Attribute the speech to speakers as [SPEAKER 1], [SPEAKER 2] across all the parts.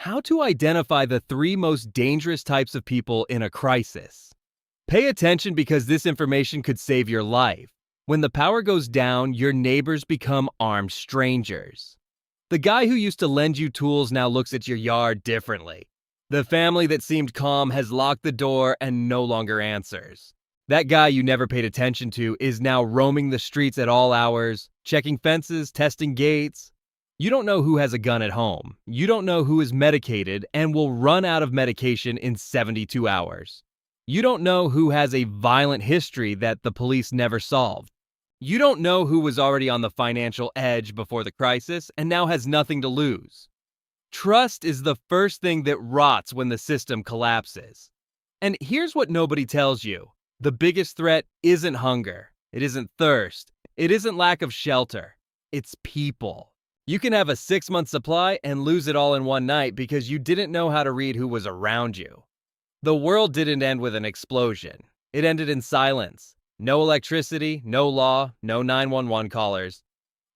[SPEAKER 1] How to identify the three most dangerous types of people in a crisis. Pay attention because this information could save your life. When the power goes down, your neighbors become armed strangers. The guy who used to lend you tools now looks at your yard differently. The family that seemed calm has locked the door and no longer answers. That guy you never paid attention to is now roaming the streets at all hours, checking fences, testing gates. You don't know who has a gun at home. You don't know who is medicated and will run out of medication in 72 hours. You don't know who has a violent history that the police never solved. You don't know who was already on the financial edge before the crisis and now has nothing to lose. Trust is the first thing that rots when the system collapses. And here's what nobody tells you. The biggest threat isn't hunger. It isn't thirst. It isn't lack of shelter. It's people. You can have a 6-month supply and lose it all in one night because you didn't know how to read who was around you. The world didn't end with an explosion. It ended in silence. No electricity, no law, no 911 callers.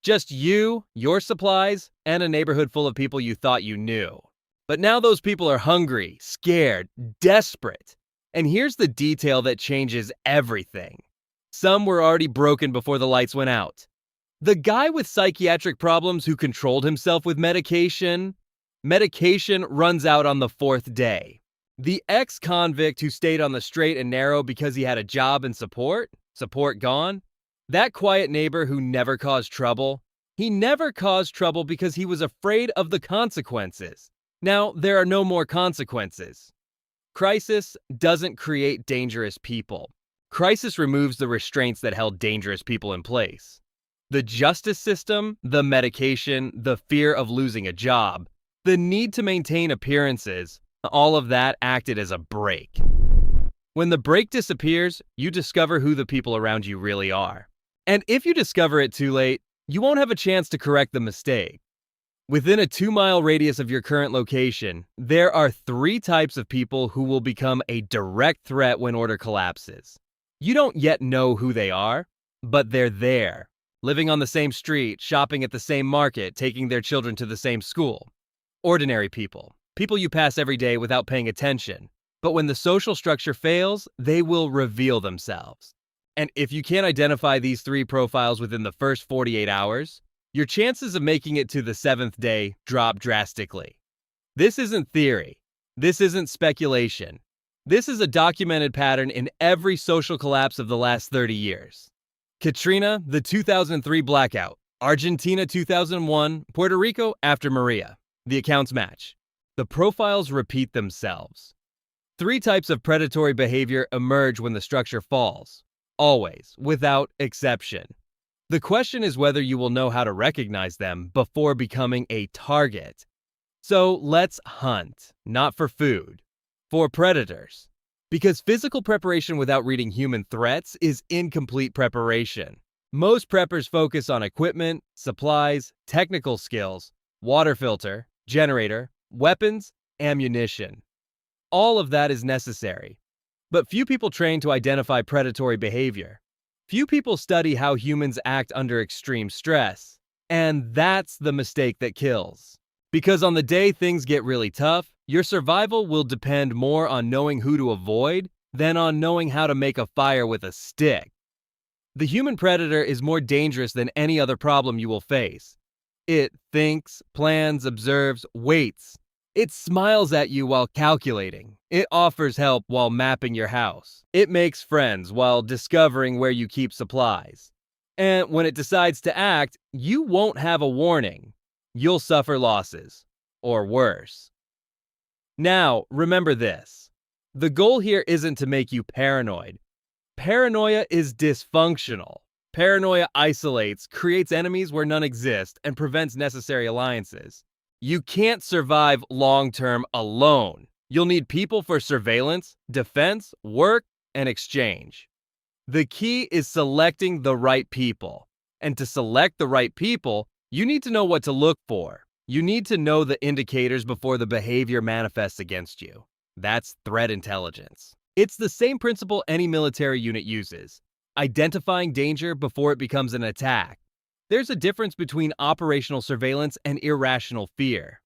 [SPEAKER 1] Just you, your supplies, and a neighborhood full of people you thought you knew. But now those people are hungry, scared, desperate. And here's the detail that changes everything. Some were already broken before the lights went out. The guy with psychiatric problems who controlled himself with medication runs out on the 4th day. The ex-convict who stayed on the straight and narrow because he had a job and support gone. That quiet neighbor who never caused trouble, he never caused trouble because he was afraid of the consequences. Now, there are no more consequences. Crisis doesn't create dangerous people. Crisis removes the restraints that held dangerous people in place. The justice system, the medication, the fear of losing a job, the need to maintain appearances, all of that acted as a brake. When the brake disappears, you discover who the people around you really are. And if you discover it too late, you won't have a chance to correct the mistake. Within a 2-mile radius of your current location, there are 3 types of people who will become a direct threat when order collapses. You don't yet know who they are, but they're there. Living on the same street, shopping at the same market, taking their children to the same school. Ordinary people. People you pass every day without paying attention. But when the social structure fails, they will reveal themselves. And if you can't identify these 3 profiles within the first 48 hours, your chances of making it to the 7th day drop drastically. This isn't theory. This isn't speculation. This is a documented pattern in every social collapse of the last 30 years. Katrina, the 2003 blackout. Argentina 2001, Puerto Rico after Maria. The accounts match. The profiles repeat themselves. 3 types of predatory behavior emerge when the structure falls. Always, without exception. The question is whether you will know how to recognize them before becoming a target. So let's hunt, not for food, for predators. Because physical preparation without reading human threats is incomplete preparation. Most preppers focus on equipment, supplies, technical skills, water filter, generator, weapons, ammunition. All of that is necessary. But few people train to identify predatory behavior. Few people study how humans act under extreme stress. And that's the mistake that kills. Because on the day things get really tough, your survival will depend more on knowing who to avoid than on knowing how to make a fire with a stick. The human predator is more dangerous than any other problem you will face. It thinks, plans, observes, waits. It smiles at you while calculating. It offers help while mapping your house. It makes friends while discovering where you keep supplies. And when it decides to act, you won't have a warning. You'll suffer losses. Or worse. Now, remember this. The goal here isn't to make you paranoid. Paranoia is dysfunctional. Paranoia isolates, creates enemies where none exist, and prevents necessary alliances. You can't survive long-term alone. You'll need people for surveillance, defense, work, and exchange. The key is selecting the right people. And to select the right people, you need to know what to look for. You need to know the indicators before the behavior manifests against you. That's threat intelligence. It's the same principle any military unit uses. Identifying danger before it becomes an attack. There's a difference between operational surveillance and irrational fear.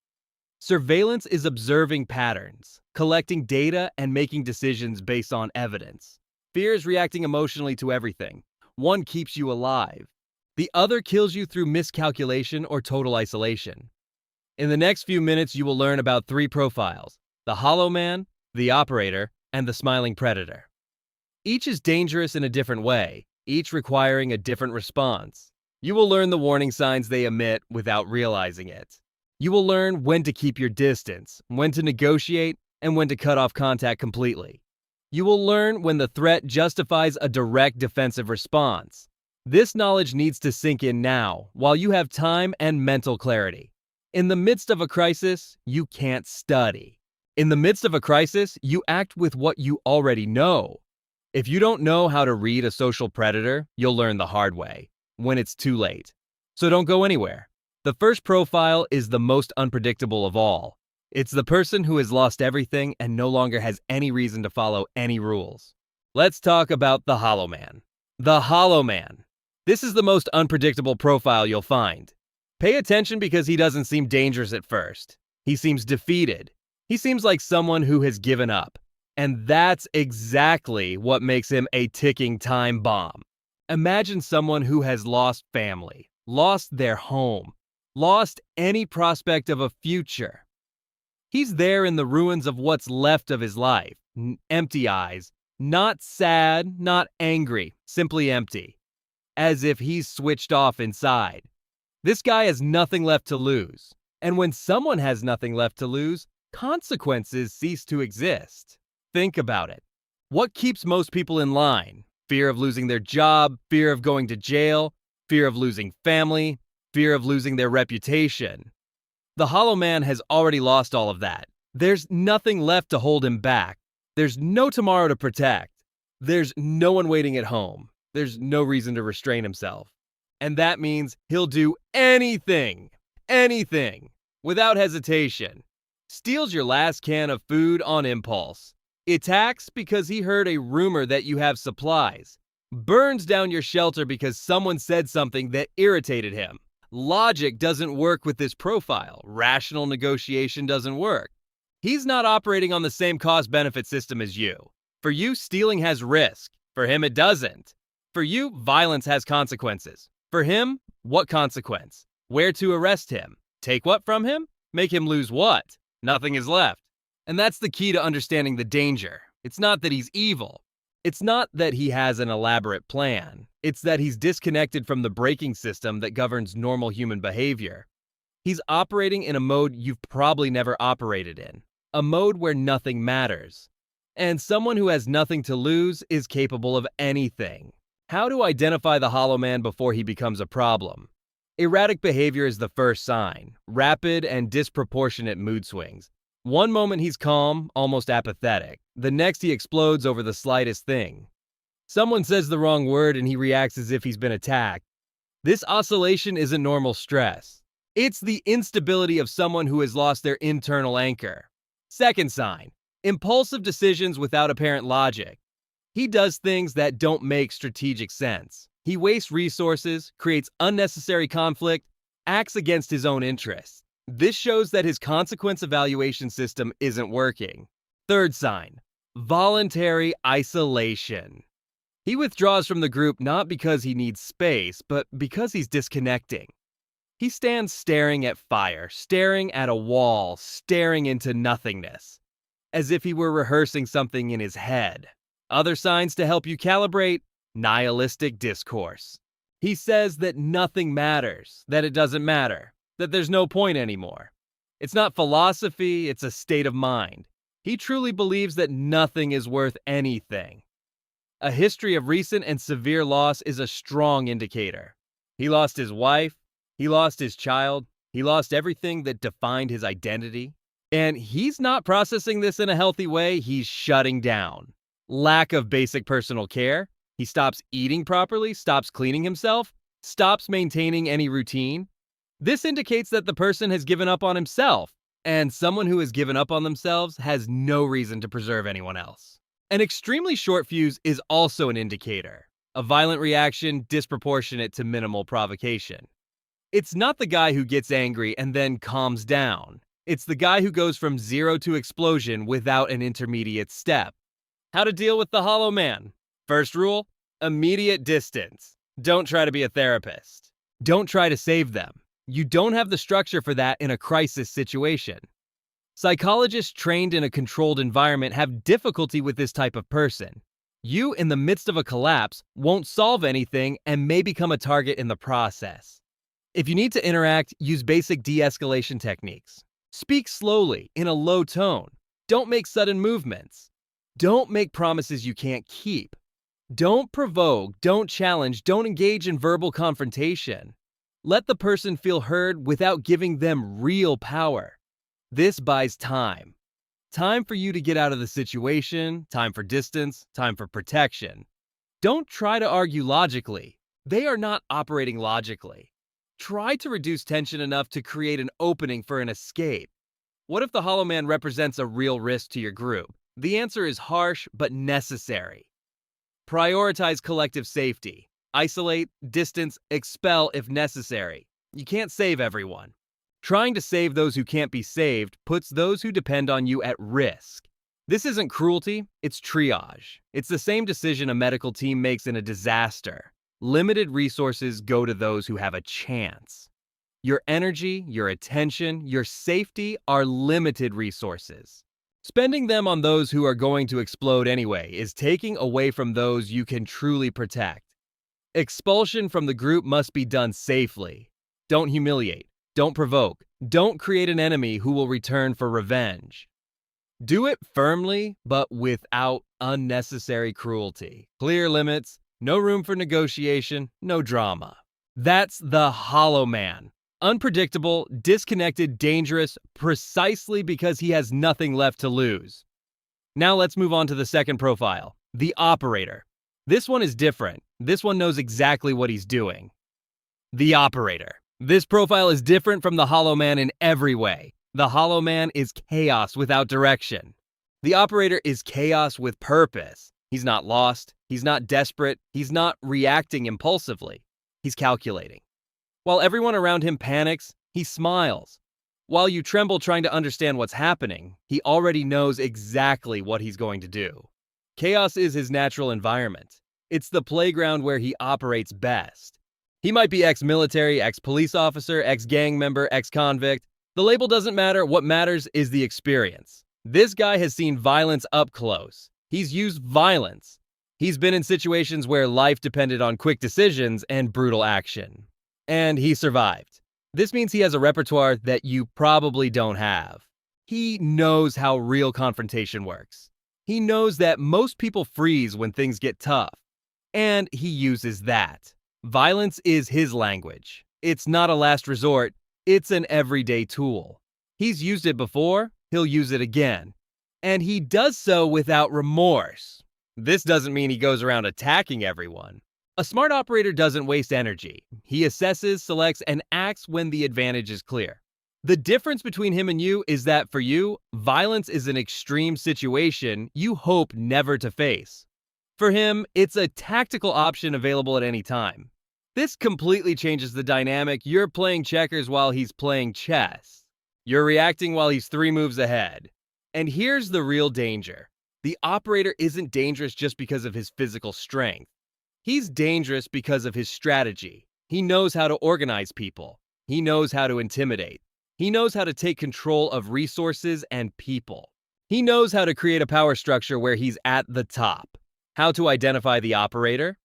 [SPEAKER 1] Surveillance is observing patterns, collecting data, and making decisions based on evidence. Fear is reacting emotionally to everything. One keeps you alive. The other kills you through miscalculation or total isolation. In the next few minutes, you will learn about three profiles: the hollow man, the operator, and the smiling predator. Each is dangerous in a different way, each requiring a different response. You will learn the warning signs they emit without realizing it. You will learn when to keep your distance, when to negotiate, and when to cut off contact completely. You will learn when the threat justifies a direct defensive response. This knowledge needs to sink in now, while you have time and mental clarity. In the midst of a crisis, you can't study. In the midst of a crisis, you act with what you already know. If you don't know how to read a social predator, you'll learn the hard way, when it's too late. So don't go anywhere. The first profile is the most unpredictable of all. It's the person who has lost everything and no longer has any reason to follow any rules. Let's talk about the hollow man. The hollow man. This is the most unpredictable profile you'll find. Pay attention because he doesn't seem dangerous at first. He seems defeated. He seems like someone who has given up. And that's exactly what makes him a ticking time bomb. Imagine someone who has lost family, lost their home, lost any prospect of a future. He's there in the ruins of what's left of his life, empty eyes, not sad, not angry, simply empty, as if he's switched off inside. This guy has nothing left to lose, and when someone has nothing left to lose, consequences cease to exist. Think about it. What keeps most people in line? Fear of losing their job, fear of going to jail, fear of losing family, fear of losing their reputation. The hollow man has already lost all of that. There's nothing left to hold him back. There's no tomorrow to protect. There's no one waiting at home. There's no reason to restrain himself. And that means he'll do anything, without hesitation. Steals your last can of food on impulse. Attacks because he heard a rumor that you have supplies. Burns down your shelter because someone said something that irritated him. Logic doesn't work with this profile. Rational negotiation doesn't work. He's not operating on the same cost-benefit system as you. For you, stealing has risk. For him, it doesn't. For you, violence has consequences. For him, what consequence? Where to arrest him? Take what from him? Make him lose what? Nothing is left. And that's the key to understanding the danger. It's not that he's evil. It's not that he has an elaborate plan. It's that he's disconnected from the braking system that governs normal human behavior. He's operating in a mode you've probably never operated in. A mode where nothing matters. And someone who has nothing to lose is capable of anything. How to identify the hollow man before he becomes a problem? Erratic behavior is the first sign. Rapid and disproportionate mood swings. One moment he's calm, almost apathetic. The next he explodes over the slightest thing. Someone says the wrong word and he reacts as if he's been attacked. This oscillation isn't normal stress. It's the instability of someone who has lost their internal anchor. Second sign, impulsive decisions without apparent logic. He does things that don't make strategic sense. He wastes resources, creates unnecessary conflict, acts against his own interests. This shows that his consequence evaluation system isn't working. Third sign, voluntary isolation. He withdraws from the group not because he needs space, but because he's disconnecting. He stands staring at fire, staring at a wall, staring into nothingness, as if he were rehearsing something in his head. Other signs to help you calibrate: nihilistic discourse. He says that nothing matters, that it doesn't matter, that there's no point anymore. It's not philosophy, it's a state of mind. He truly believes that nothing is worth anything. A history of recent and severe loss is a strong indicator. He lost his wife, he lost his child, he lost everything that defined his identity. And he's not processing this in a healthy way, he's shutting down. Lack of basic personal care. He stops eating properly, stops cleaning himself, stops maintaining any routine. This indicates that the person has given up on himself, and someone who has given up on themselves has no reason to preserve anyone else. An extremely short fuse is also an indicator. A violent reaction disproportionate to minimal provocation. It's not the guy who gets angry and then calms down. It's the guy who goes from zero to explosion without an intermediate step. How to deal with the hollow man. First rule, immediate distance. Don't try to be a therapist. Don't try to save them. You don't have the structure for that in a crisis situation. Psychologists trained in a controlled environment have difficulty with this type of person. You, in the midst of a collapse, won't solve anything and may become a target in the process. If you need to interact, use basic de-escalation techniques. Speak slowly, in a low tone. Don't make sudden movements. Don't make promises you can't keep. Don't provoke, don't challenge, don't engage in verbal confrontation. Let the person feel heard without giving them real power. This buys time. Time for you to get out of the situation, time for distance, time for protection. Don't try to argue logically. They are not operating logically. Try to reduce tension enough to create an opening for an escape. What if the hollow man represents a real risk to your group? The answer is harsh but necessary. Prioritize collective safety. Isolate, distance, expel if necessary. You can't save everyone. Trying to save those who can't be saved puts those who depend on you at risk. This isn't cruelty, it's triage. It's the same decision a medical team makes in a disaster. Limited resources go to those who have a chance. Your energy, your attention, your safety are limited resources. Spending them on those who are going to explode anyway is taking away from those you can truly protect. Expulsion from the group must be done safely. Don't humiliate. Don't provoke. Don't create an enemy who will return for revenge. Do it firmly, but without unnecessary cruelty. Clear limits, no room for negotiation, no drama. That's the hollow man. Unpredictable, disconnected, dangerous, precisely because he has nothing left to lose. Now let's move on to the second profile, the operator. This one is different. This one knows exactly what he's doing. The operator. This profile is different from the hollow man in every way. The hollow man is chaos without direction. The operator is chaos with purpose. He's not lost. He's not desperate. He's not reacting impulsively. He's calculating. While everyone around him panics, he smiles. While you tremble trying to understand what's happening, he already knows exactly what he's going to do. Chaos is his natural environment. It's the playground where he operates best. He might be ex-military, ex-police officer, ex-gang member, ex-convict. The label doesn't matter. What matters is the experience. This guy has seen violence up close. He's used violence. He's been in situations where life depended on quick decisions and brutal action. And he survived. This means he has a repertoire that you probably don't have. He knows how real confrontation works. He knows that most people freeze when things get tough. And he uses that. Violence is his language. It's not a last resort. It's an everyday tool. He's used it before. He'll use it again. And he does so without remorse. This doesn't mean he goes around attacking everyone. A smart operator doesn't waste energy. He assesses, selects, and acts when the advantage is clear. The difference between him and you is that for you, violence is an extreme situation you hope never to face. For him, it's a tactical option available at any time. This completely changes the dynamic. You're playing checkers while he's playing chess. You're reacting while he's 3 moves ahead. And here's the real danger. The operator isn't dangerous just because of his physical strength. He's dangerous because of his strategy. He knows how to organize people. He knows how to intimidate. He knows how to take control of resources and people. He knows how to create a power structure where he's at the top. How to identify the operator?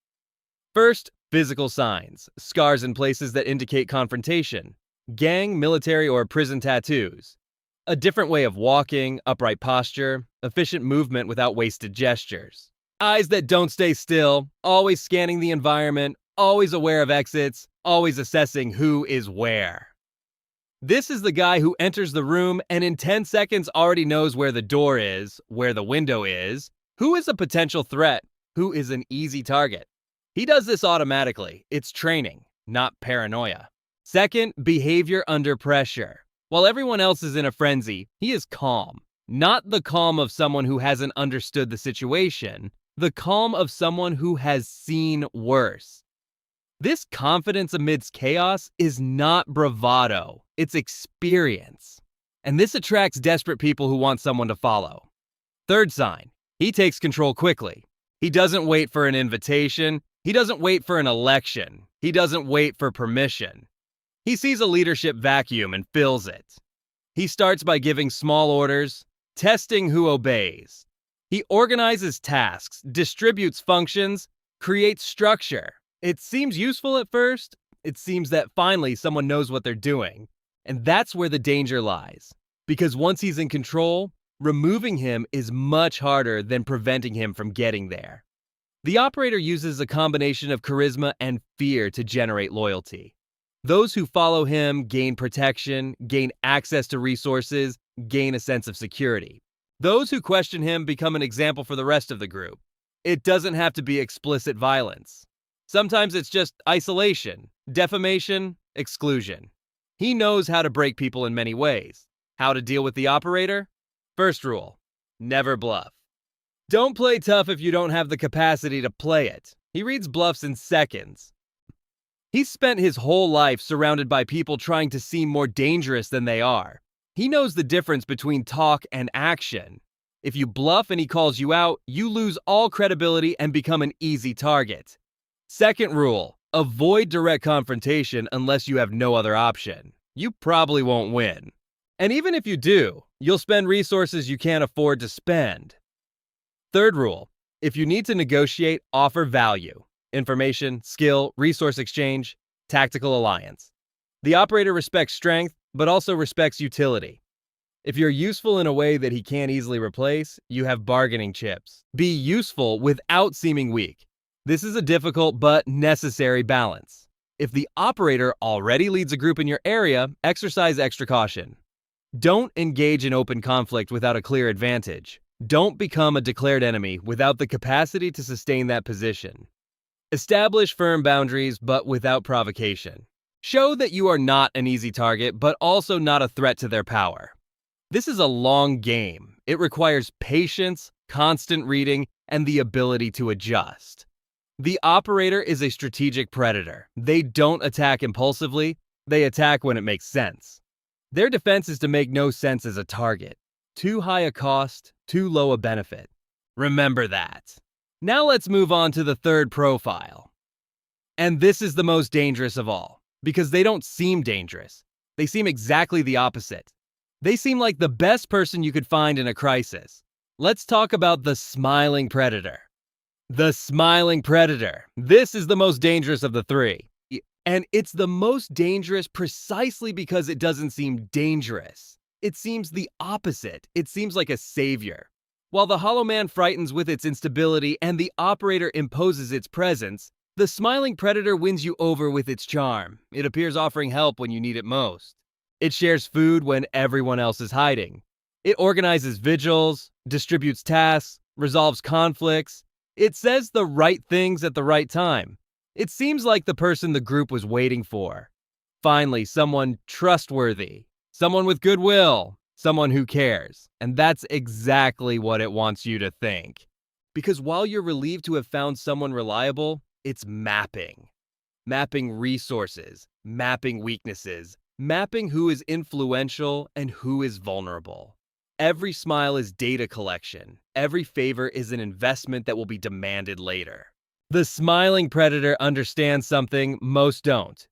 [SPEAKER 1] First, physical signs. Scars in places that indicate confrontation. Gang, military, or prison tattoos. A different way of walking, upright posture, efficient movement without wasted gestures. Eyes that don't stay still, always scanning the environment, always aware of exits, always assessing who is where. This is the guy who enters the room and in 10 seconds already knows where the door is, where the window is, who is a potential threat, who is an easy target. He does this automatically. It's training, not paranoia. Second, behavior under pressure. While everyone else is in a frenzy, he is calm. Not the calm of someone who hasn't understood the situation, the calm of someone who has seen worse. This confidence amidst chaos is not bravado, it's experience. and this attracts desperate people who want someone to follow. Third sign, he takes control quickly. He doesn't wait for an invitation. He doesn't wait for an election. He doesn't wait for permission. He sees a leadership vacuum and fills it. He starts by giving small orders, testing who obeys. He organizes tasks, distributes functions, creates structure. It seems useful at first. It seems that finally someone knows what they're doing. And that's where the danger lies. Because once he's in control, removing him is much harder than preventing him from getting there. The operator uses a combination of charisma and fear to generate loyalty. Those who follow him gain protection, gain access to resources, gain a sense of security. Those who question him become an example for the rest of the group. It doesn't have to be explicit violence. Sometimes it's just isolation, defamation, exclusion. He knows how to break people in many ways. How to deal with the operator? First rule, never bluff. Don't play tough if you don't have the capacity to play it. He reads bluffs in seconds. He's spent his whole life surrounded by people trying to seem more dangerous than they are. He knows the difference between talk and action. If you bluff and he calls you out, you lose all credibility and become an easy target. Second rule, avoid direct confrontation unless you have no other option. You probably won't win. And even if you do, you'll spend resources you can't afford to spend. Third rule, if you need to negotiate, offer value. Information, skill, resource exchange, tactical alliance. The operator respects strength, but also respects utility. If you're useful in a way that he can't easily replace, you have bargaining chips. Be useful without seeming weak. This is a difficult but necessary balance. If the operator already leads a group in your area, exercise extra caution. Don't engage in open conflict without a clear advantage. Don't become a declared enemy without the capacity to sustain that position. Establish firm boundaries, but without provocation. Show that you are not an easy target, but also not a threat to their power. This is a long game. It requires patience, constant reading, and the ability to adjust. The operator is a strategic predator. They don't attack impulsively. They attack when it makes sense. Their defense is to make no sense as a target. Too high a cost, too low a benefit. Remember that. Now let's move on to the third profile. And this is the most dangerous of all, because they don't seem dangerous. They seem exactly the opposite. They seem like the best person you could find in a crisis. Let's talk about the smiling predator. The smiling predator. This is the most dangerous of the three. And it's the most dangerous precisely because it doesn't seem dangerous. It seems the opposite. It seems like a savior. While the Hollow Man frightens with its instability and the operator imposes its presence, the smiling predator wins you over with its charm. It appears offering help when you need it most. It shares food when everyone else is hiding. It organizes vigils, distributes tasks, resolves conflicts. It says the right things at the right time. It seems like the person the group was waiting for. Finally, someone trustworthy, someone with goodwill, someone who cares. And that's exactly what it wants you to think. Because while you're relieved to have found someone reliable, it's mapping. Mapping resources, mapping weaknesses, mapping who is influential and who is vulnerable. Every smile is data collection. Every favor is an investment that will be demanded later. The smiling predator understands something most don't.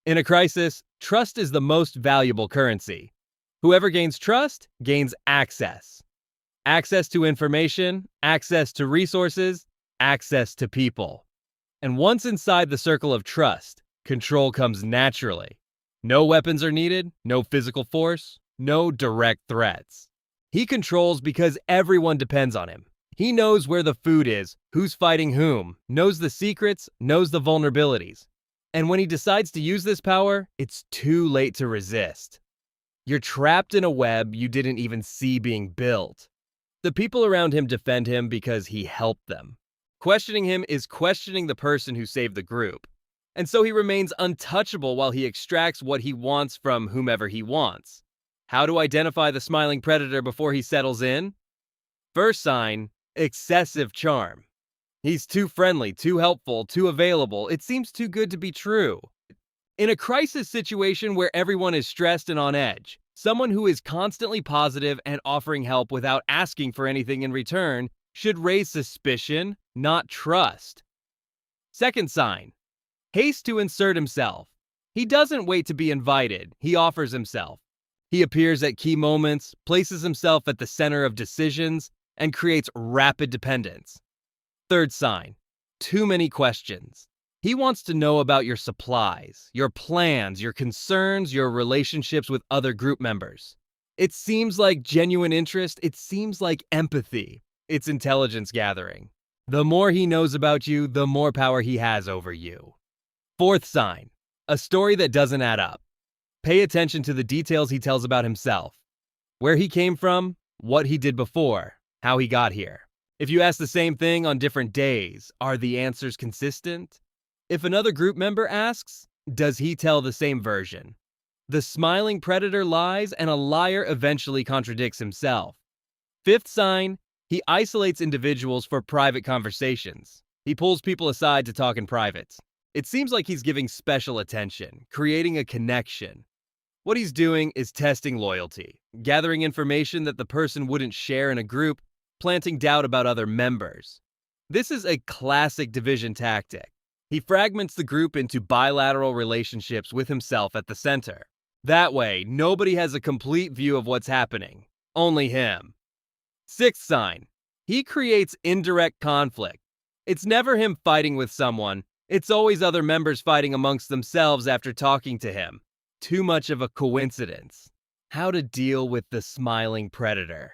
[SPEAKER 1] In a crisis, trust is the most valuable currency. Whoever gains trust gains access. Access to information, access to resources, access to people. And once inside the circle of trust, control comes naturally. No weapons are needed, no physical force, no direct threats. He controls because everyone depends on him. He knows where the food is, who's fighting whom, knows the secrets, knows the vulnerabilities. And when he decides to use this power, it's too late to resist. You're trapped in a web you didn't even see being built. The people around him defend him because he helped them. Questioning him is questioning the person who saved the group. And so he remains untouchable while he extracts what he wants from whomever he wants. How to identify the smiling predator before he settles in? First sign, excessive charm. He's too friendly, too helpful, too available. It seems too good to be true. In a crisis situation where everyone is stressed and on edge, Someone who is constantly positive and offering help without asking for anything in return should raise suspicion, not trust. Second sign, haste to insert himself. He doesn't wait to be invited, he offers himself. He appears at key moments, places himself at the center of decisions, and creates rapid dependence. Third sign, too many questions. He wants to know about your supplies, your plans, your concerns, your relationships with other group members. It seems like genuine interest, it seems like empathy. It's intelligence gathering. The more he knows about you, the more power he has over you. Fourth sign, a story that doesn't add up. Pay attention to the details he tells about himself. Where he came from, what he did before, how he got here. If you ask the same thing on different days, are the answers consistent? If another group member asks, does he tell the same version? The smiling predator lies, and a liar eventually contradicts himself. Fifth sign, he isolates individuals for private conversations. He pulls people aside to talk in private. It seems like he's giving special attention, creating a connection. What he's doing is testing loyalty, gathering information that the person wouldn't share in a group, planting doubt about other members. This is a classic division tactic. He fragments the group into bilateral relationships with himself at the center. That way, nobody has a complete view of what's happening. Only him. Sixth sign, he creates indirect conflict. It's never him fighting with someone. It's always other members fighting amongst themselves after talking to him. Too much of a coincidence. How to deal with the smiling predator.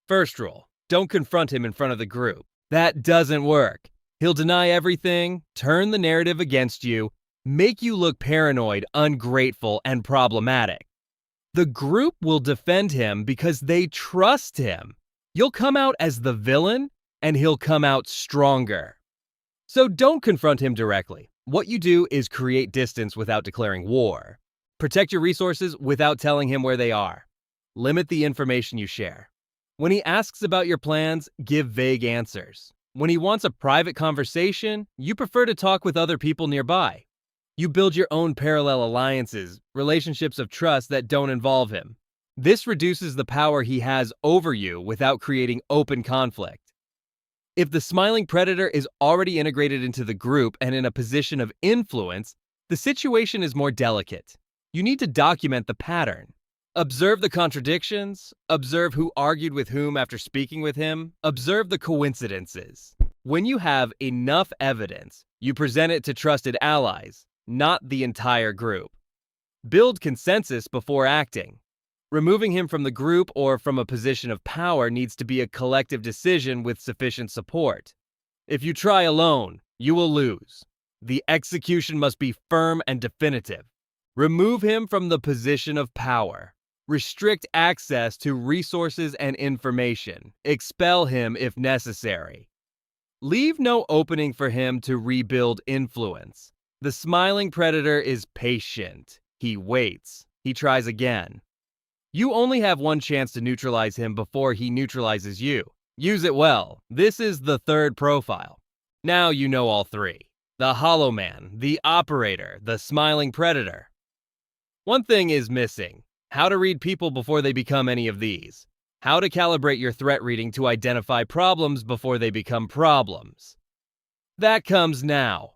[SPEAKER 1] First rule, don't confront him in front of the group. That doesn't work. He'll deny everything, turn the narrative against you, make you look paranoid, ungrateful, and problematic. The group will defend him because they trust him. You'll come out as the villain, and he'll come out stronger. So don't confront him directly. What you do is create distance without declaring war. Protect your resources without telling him where they are. Limit the information you share. When he asks about your plans, give vague answers. When he wants a private conversation, you prefer to talk with other people nearby. You build your own parallel alliances, relationships of trust that don't involve him. This reduces the power he has over you without creating open conflict. If the smiling predator is already integrated into the group and in a position of influence, the situation is more delicate. You need to document the pattern. Observe the contradictions, observe who argued with whom after speaking with him, observe the coincidences. When you have enough evidence, you present it to trusted allies, not the entire group. Build consensus before acting. Removing him from the group or from a position of power needs to be a collective decision with sufficient support. If you try alone, you will lose. The execution must be firm and definitive. Remove him from the position of power. Restrict access to resources and information. Expel him if necessary. Leave no opening for him to rebuild influence. The smiling predator is patient. He waits. He tries again. You only have one chance to neutralize him before he neutralizes you. Use it well. This is the third profile. Now you know all three. The Hollow Man, the Operator, the Smiling Predator. One thing is missing. How to read people before they become any of these. How to calibrate your threat reading to identify problems before they become problems. That comes now.